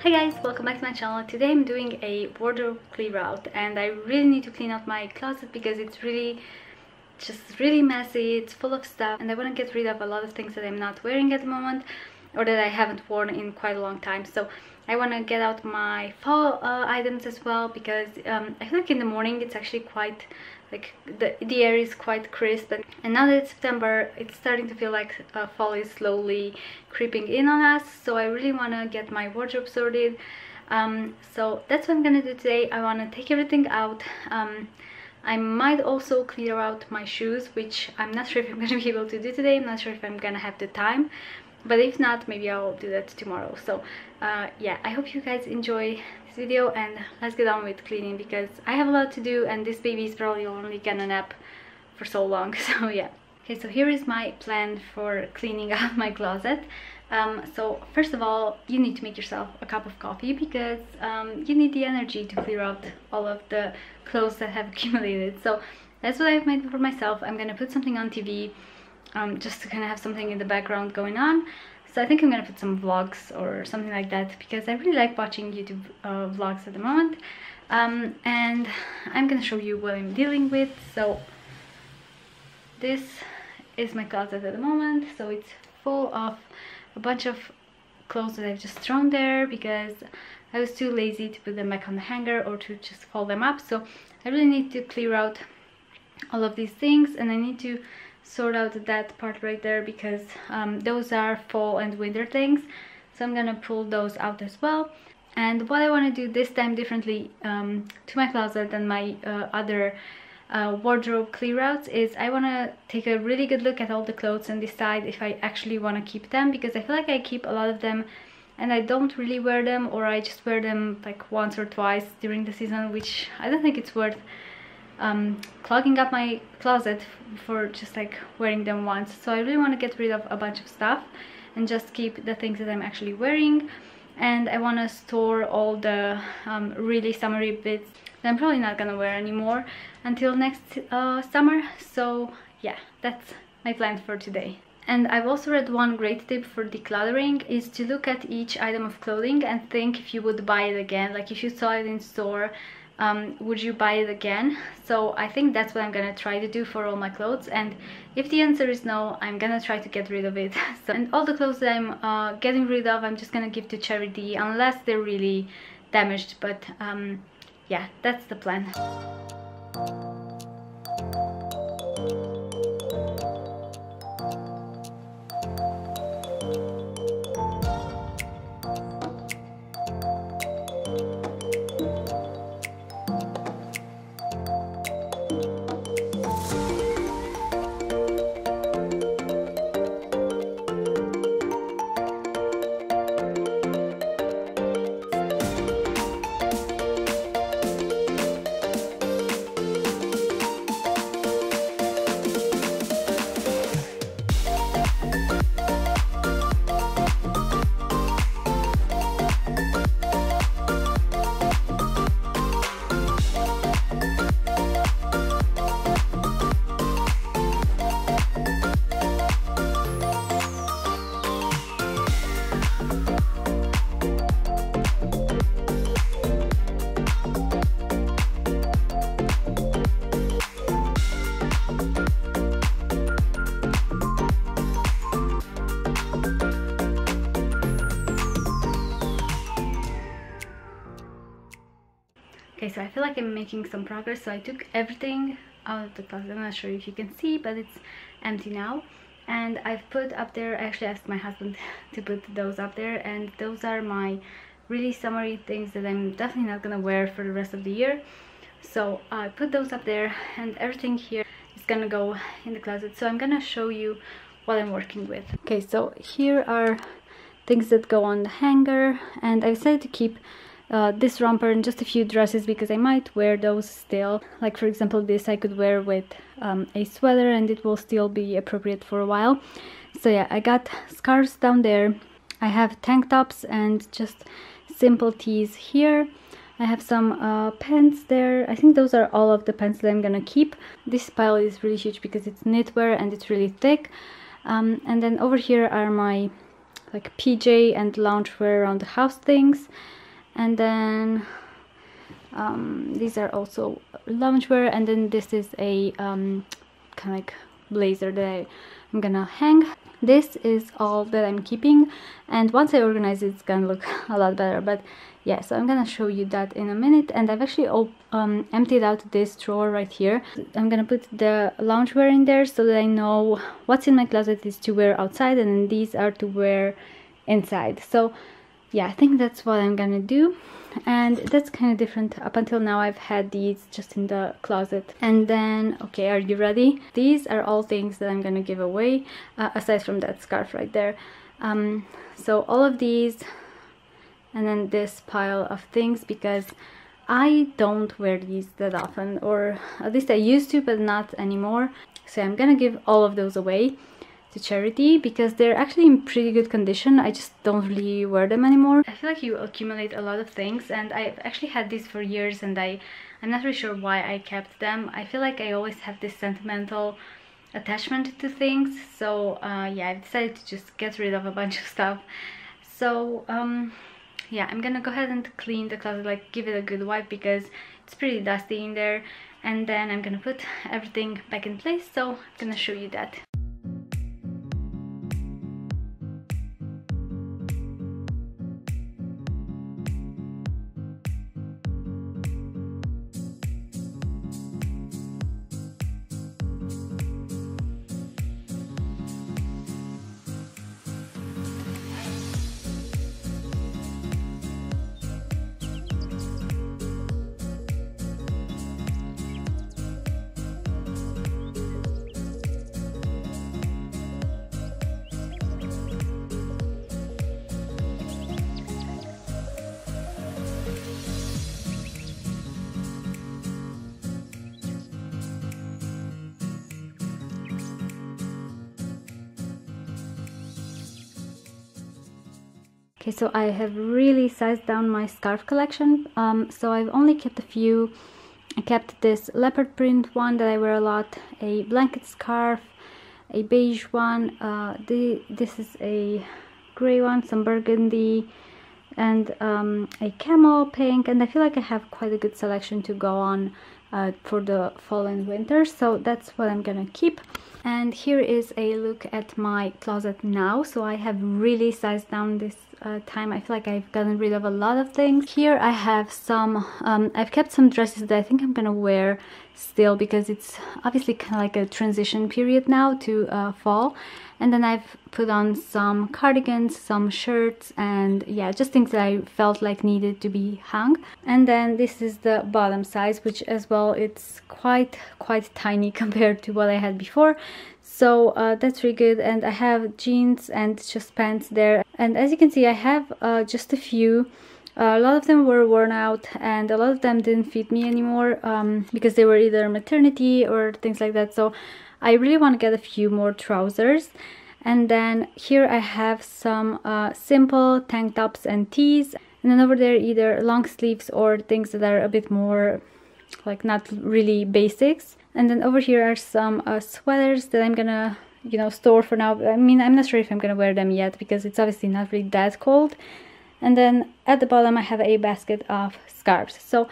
Hi guys, welcome back to my channel. Today I'm doing a wardrobe clear out and I really need to clean out my closet because it's just really messy. It's full of stuff and I want to get rid of a lot of things that I'm not wearing at the moment or that I haven't worn in quite a long time. So I want to get out my fall items as well because I feel like in the morning it's actually quite like the air is quite crisp, and now that it's September it's starting to feel like fall is slowly creeping in on us. So I really want to get my wardrobe sorted. So that's what I'm gonna do today. I want to take everything out. I might also clear out my shoes, which I'm not sure if I'm gonna be able to do today. I'm not sure if I'm gonna have the time, but if not, maybe I'll do that tomorrow. So yeah, I hope you guys enjoy this video and let's get on with cleaning because I have a lot to do and this baby is probably only gonna nap for so long. So yeah. Okay, so here is my plan for cleaning out my closet. So first of all, you need to make yourself a cup of coffee because you need the energy to clear out all of the clothes that have accumulated. So that's what I've made for myself. I'm gonna put something on TV just to kind of have something in the background going on. So I think I'm gonna put some vlogs or something like that because I really like watching YouTube vlogs at the moment. And I'm gonna show you what I'm dealing with. So this is my closet at the moment. So it's full of a bunch of clothes that I've just thrown there because I was too lazy to put them back on the hanger or to just fold them up. So I really need to clear out all of these things and I need to sort out that part right there because those are fall and winter things. So I'm gonna pull those out as well. And what I want to do this time differently to my closet than my other wardrobe clear outs is I want to take a really good look at all the clothes and decide if I actually want to keep them, because I feel like I keep a lot of them and I don't really wear them, or I just wear them like once or twice during the season, which I don't think it's worth clogging up my closet for just like wearing them once. So I really want to get rid of a bunch of stuff and just keep the things that I'm actually wearing. And I want to store all the really summery bits that I'm probably not gonna wear anymore until next summer. So yeah, that's my plan for today. And I've also read one great tip for decluttering is to look at each item of clothing and think if you would buy it again. Like if you saw it in store, would you buy it again? So I think that's what I'm gonna try to do for all my clothes, and if the answer is no, I'm gonna try to get rid of it. So, and all the clothes that I'm getting rid of, I'm just gonna give to charity unless they're really damaged. But yeah, that's the plan. Okay, so I feel like I'm making some progress. So I took everything out of the closet. I'm not sure if you can see, but it's empty now. And I've put up there, I actually asked my husband to put those up there, and those are my really summery things that I'm definitely not gonna wear for the rest of the year. So I put those up there and everything here is gonna go in the closet. So I'm gonna show you what I'm working with. Okay, so here are things that go on the hanger, and I decided to keep this romper and just a few dresses because I might wear those still. Like for example, this I could wear with a sweater and it will still be appropriate for a while. So yeah, I got scarves down there. I have tank tops and just simple tees here. I have some pants there. I think those are all of the pants that I'm gonna keep. This pile is really huge because it's knitwear and it's really thick. And then over here are my like PJ and loungewear around the house things. And then these are also loungewear, and then this is a kind of like blazer that I'm gonna hang. This is all that I'm keeping, and once I organize it, it's gonna look a lot better. But yeah, so I'm gonna show you that in a minute. And I've actually emptied out this drawer right here. I'm gonna put the loungewear in there so that I know what's in my closet is to wear outside, and then these are to wear inside. So yeah, I think that's what I'm gonna do. And that's kind of different. Up until now I've had these just in the closet. And then, okay, are you ready? These are all things that I'm gonna give away, aside from that scarf right there. So all of these, and then this pile of things, because I don't wear these that often, or at least I used to, but not anymore. So I'm gonna give all of those away to charity, because they're actually in pretty good condition. I just don't really wear them anymore. I feel like you accumulate a lot of things, and I've actually had these for years, and I'm not really sure why I kept them. I feel like I always have this sentimental attachment to things. So yeah, I've decided to just get rid of a bunch of stuff. So yeah, I'm gonna go ahead and clean the closet, like give it a good wipe, because it's pretty dusty in there. And then I'm gonna put everything back in place, so I'm gonna show you that. Okay, so I have really sized down my scarf collection. So I've only kept a few. I kept this leopard print one that I wear a lot, a blanket scarf, a beige one, this is a gray one, some burgundy, and a camel pink. And I feel like I have quite a good selection to go on for the fall and winter, so that's what I'm gonna keep. And here is a look at my closet now. So I have really sized down this time. I feel like I've gotten rid of a lot of things. Here I have some, I've kept some dresses that I think I'm gonna wear still, because it's obviously kind of like a transition period now to fall. And then I've put on some cardigans, some shirts, and yeah, just things that I felt like needed to be hung. And then this is the bottom size, which as well, it's quite tiny compared to what I had before. So that's really good. And I have jeans and just pants there. And as you can see, I have just a few. A lot of them were worn out, and a lot of them didn't fit me anymore because they were either maternity or things like that. So I really want to get a few more trousers. And then here I have some simple tank tops and tees. And then over there, either long sleeves or things that are a bit more like not really basics. And then over here are some sweaters that I'm gonna, you know, store for now. I mean, I'm not sure if I'm gonna wear them yet, because it's obviously not really that cold. And then at the bottom I have a basket of scarves. So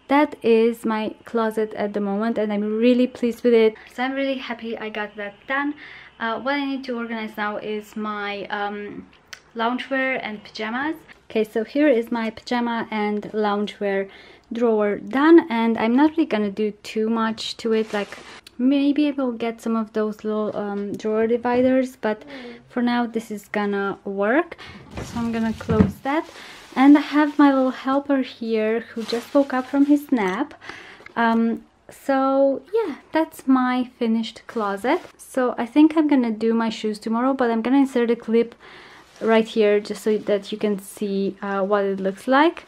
that is my closet at the moment, and I'm really pleased with it. So I'm really happy I got that done. What I need to organize now is my loungewear and pajamas. Okay, so here is my pajama and loungewear drawer done, and I'm not really gonna do too much to it. Like, maybe I will get some of those little drawer dividers, but for now this is gonna work. So I'm gonna close that. And I have my little helper here who just woke up from his nap. So yeah, that's my finished closet. So I think I'm gonna do my shoes tomorrow, but I'm gonna insert a clip right here just so that you can see what it looks like.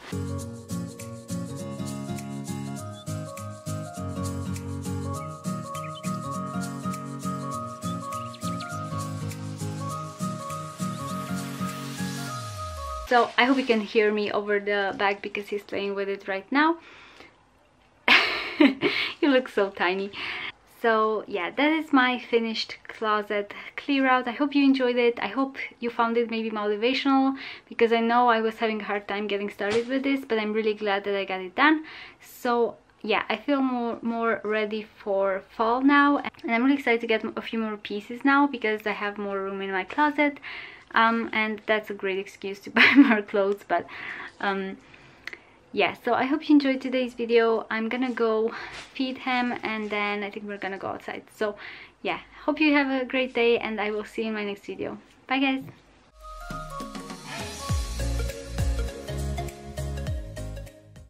So I hope you can hear me over the bag, because he's playing with it right now. You look so tiny. So yeah, that is my finished closet clear out. I hope you enjoyed it. I hope you found it maybe motivational, because I know I was having a hard time getting started with this, but I'm really glad that I got it done. So yeah, I feel more ready for fall now, and I'm really excited to get a few more pieces now because I have more room in my closet, and that's a great excuse to buy more clothes. But yeah, so I hope you enjoyed today's video. I'm gonna go feed him, and then I think we're gonna go outside. So yeah, hope you have a great day, and I will see you in my next video. Bye guys.